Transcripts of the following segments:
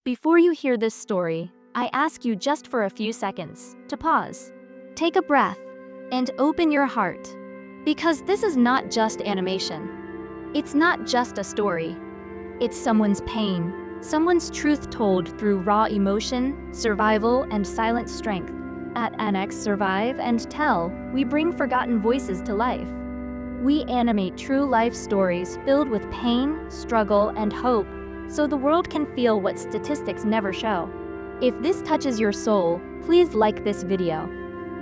Before you hear this story, I ask you just for a few seconds to pause, take a breath, and open your heart. Because this is not just animation. It's not just a story. It's someone's pain, someone's truth told through raw emotion, survival, and silent strength. At Annex Survive and Tell, we bring forgotten voices to life. We animate true life stories filled with pain, struggle, and hope, so the world can feel what statistics never show. If this touches your soul, please like this video.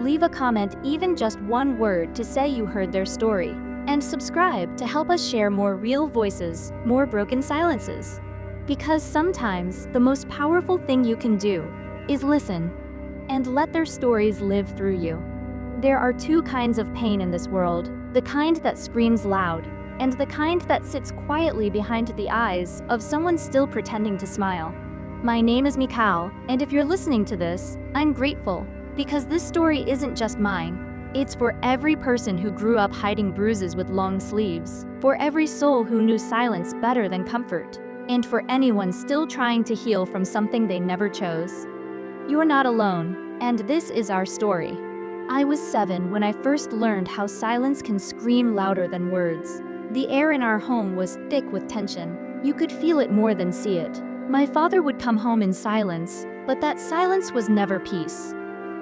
Leave a comment, even just one word, to say you heard their story. And subscribe to help us share more real voices, more broken silences. Because sometimes the most powerful thing you can do is listen and let their stories live through you. There are two kinds of pain in this world, the kind that screams loud, and the kind that sits quietly behind the eyes of someone still pretending to smile. My name is Mikal, and if you're listening to this, I'm grateful, because this story isn't just mine. It's for every person who grew up hiding bruises with long sleeves, for every soul who knew silence better than comfort, and for anyone still trying to heal from something they never chose. You're not alone, and this is our story. I was 7 when I first learned how silence can scream louder than words. The air in our home was thick with tension. You could feel it more than see it. My father would come home in silence, but that silence was never peace.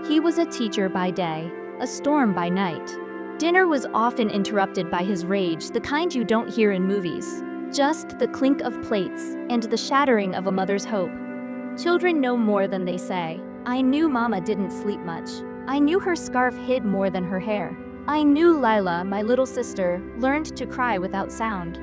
He was a teacher by day, a storm by night. Dinner was often interrupted by his rage, the kind you don't hear in movies. Just the clink of plates and the shattering of a mother's hope. Children know more than they say. I knew Mama didn't sleep much. I knew her scarf hid more than her hair. I knew Lila, my little sister, learned to cry without sound.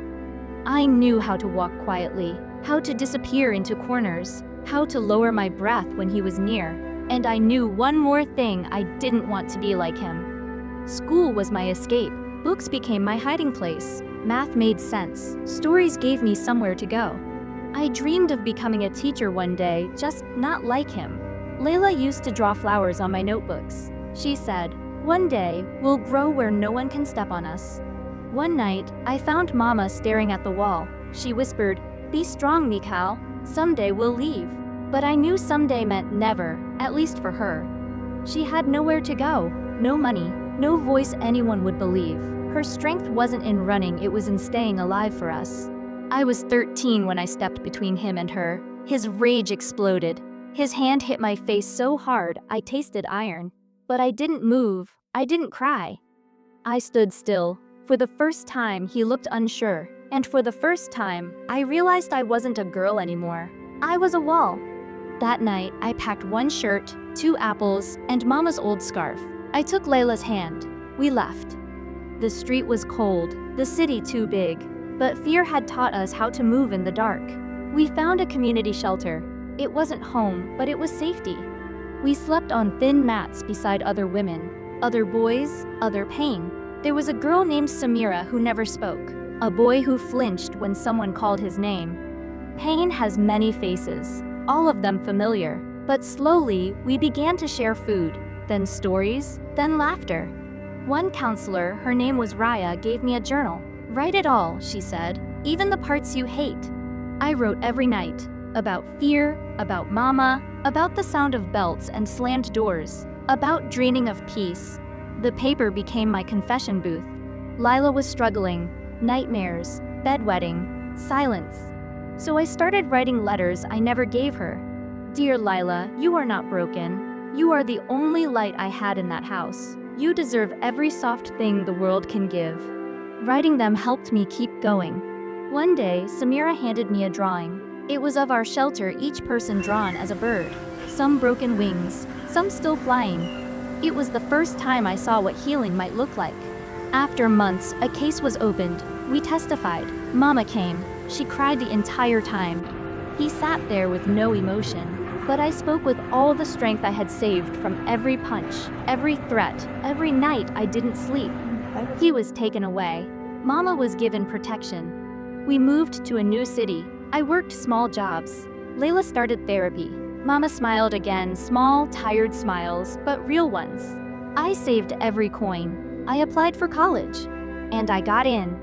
I knew how to walk quietly, how to disappear into corners, how to lower my breath when he was near. And I knew one more thing: I didn't want to be like him. School was my escape. Books became my hiding place. Math made sense. Stories gave me somewhere to go. I dreamed of becoming a teacher one day, just not like him. Layla used to draw flowers on my notebooks. She said, "One day, we'll grow where no one can step on us." One night, I found Mama staring at the wall. She whispered, "Be strong, Mikal. Someday we'll leave." But I knew someday meant never, at least for her. She had nowhere to go, no money, no voice anyone would believe. Her strength wasn't in running, it was in staying alive for us. I was 13 when I stepped between him and her. His rage exploded. His hand hit my face so hard, I tasted iron. But I didn't move, I didn't cry. I stood still. For the first time, he looked unsure. And for the first time, I realized I wasn't a girl anymore. I was a wall. That night, I packed 1 shirt, 2 apples, and Mama's old scarf. I took Layla's hand. We left. The street was cold, the city too big, but fear had taught us how to move in the dark. We found a community shelter. It wasn't home, but it was safety. We slept on thin mats beside other women, other boys, other pain. There was a girl named Samira who never spoke, a boy who flinched when someone called his name. Pain has many faces, all of them familiar, but slowly we began to share food, then stories, then laughter. One counselor, her name was Raya, gave me a journal. "Write it all," she said, "even the parts you hate." I wrote every night, about fear, about Mama, about the sound of belts and slammed doors, about dreaming of peace. The paper became my confession booth. Lila was struggling, nightmares, bedwetting, silence. So I started writing letters I never gave her. "Dear Lila, you are not broken. You are the only light I had in that house. You deserve every soft thing the world can give." Writing them helped me keep going. One day, Samira handed me a drawing. It was of our shelter, each person drawn as a bird. Some broken wings, some still flying. It was the first time I saw what healing might look like. After months, a case was opened. We testified. Mama came. She cried the entire time. He sat there with no emotion. But I spoke with all the strength I had saved from every punch, every threat, every night I didn't sleep. He was taken away. Mama was given protection. We moved to a new city. I worked small jobs. Layla started therapy. Mama smiled again, small, tired smiles, but real ones. I saved every coin. I applied for college. And I got in.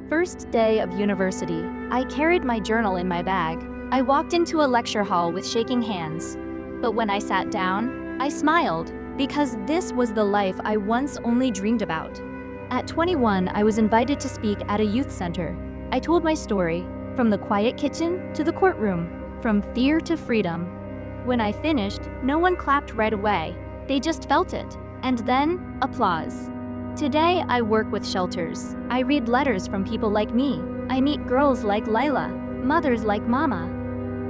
First day of university, I carried my journal in my bag. I walked into a lecture hall with shaking hands. But when I sat down, I smiled, because this was the life I once only dreamed about. At 21, I was invited to speak at a youth center. I told my story, from the quiet kitchen to the courtroom, from fear to freedom. When I finished, no one clapped right away. They just felt it, and then, applause. Today, I work with shelters. I read letters from people like me. I meet girls like Lila, mothers like Mama.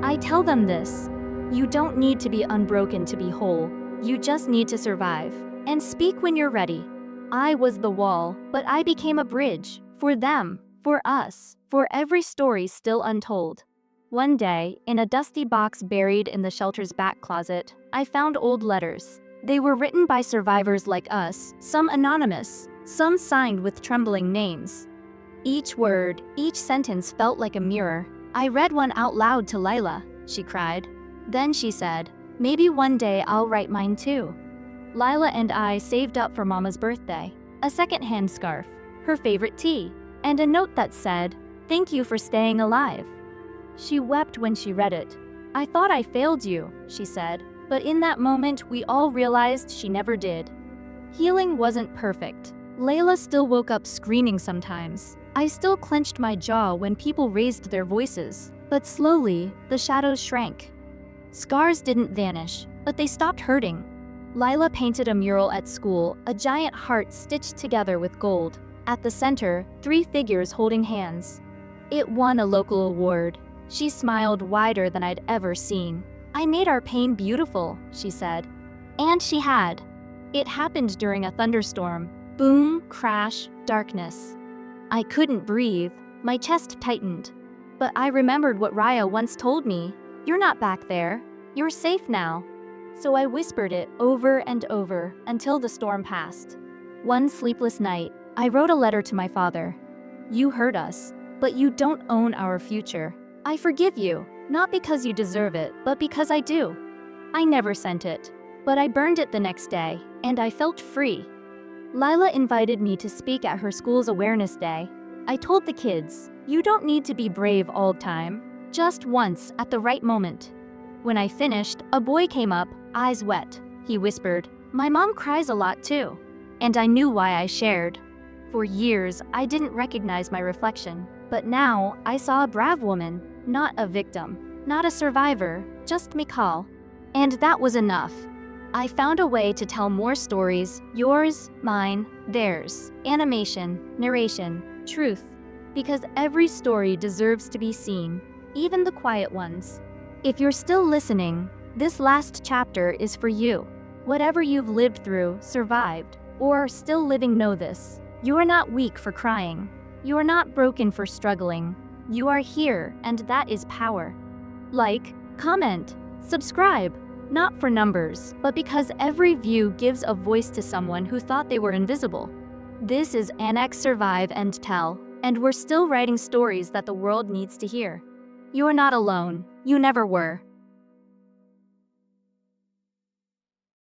I tell them this: you don't need to be unbroken to be whole. You just need to survive. And speak when you're ready. I was the wall, but I became a bridge. For them, for us, for every story still untold. One day, in a dusty box buried in the shelter's back closet, I found old letters. They were written by survivors like us, some anonymous, some signed with trembling names. Each word, each sentence felt like a mirror. I read one out loud to Lila. She cried. Then she said, "Maybe one day I'll write mine too." Lila and I saved up for Mama's birthday. A second-hand scarf, her favorite tea, and a note that said, "Thank you for staying alive." She wept when she read it. "I thought I failed you," she said, but in that moment we all realized she never did. Healing wasn't perfect. Layla still woke up screaming sometimes. I still clenched my jaw when people raised their voices, but slowly, the shadows shrank. Scars didn't vanish, but they stopped hurting. Lila painted a mural at school, a giant heart stitched together with gold. At the center, 3 figures holding hands. It won a local award. She smiled wider than I'd ever seen. "I made our pain beautiful," she said. And she had. It happened during a thunderstorm. Boom, crash, darkness. I couldn't breathe. My chest tightened. But I remembered what Raya once told me. "You're not back there. You're safe now." So I whispered it over and over until the storm passed. One sleepless night, I wrote a letter to my father. "You hurt us, but you don't own our future. I forgive you, not because you deserve it, but because I do." I never sent it, but I burned it the next day, and I felt free. Lila invited me to speak at her school's awareness day. I told the kids, "You don't need to be brave all the time, just once at the right moment." When I finished, a boy came up, eyes wet. He whispered, "My mom cries a lot too." And I knew why I shared. For years, I didn't recognize my reflection, but now I saw a brave woman, not a victim, not a survivor, just Mikal. And that was enough. I found a way to tell more stories, yours, mine, theirs, animation, narration, truth, because every story deserves to be seen, even the quiet ones. If you're still listening, this last chapter is for you. Whatever you've lived through, survived, or are still living, know this. You are not weak for crying. You are not broken for struggling. You are here, and that is power. Like, comment, subscribe, not for numbers, but because every view gives a voice to someone who thought they were invisible. This is Annex Survive and Tell, and we're still writing stories that the world needs to hear. You are not alone. You never were.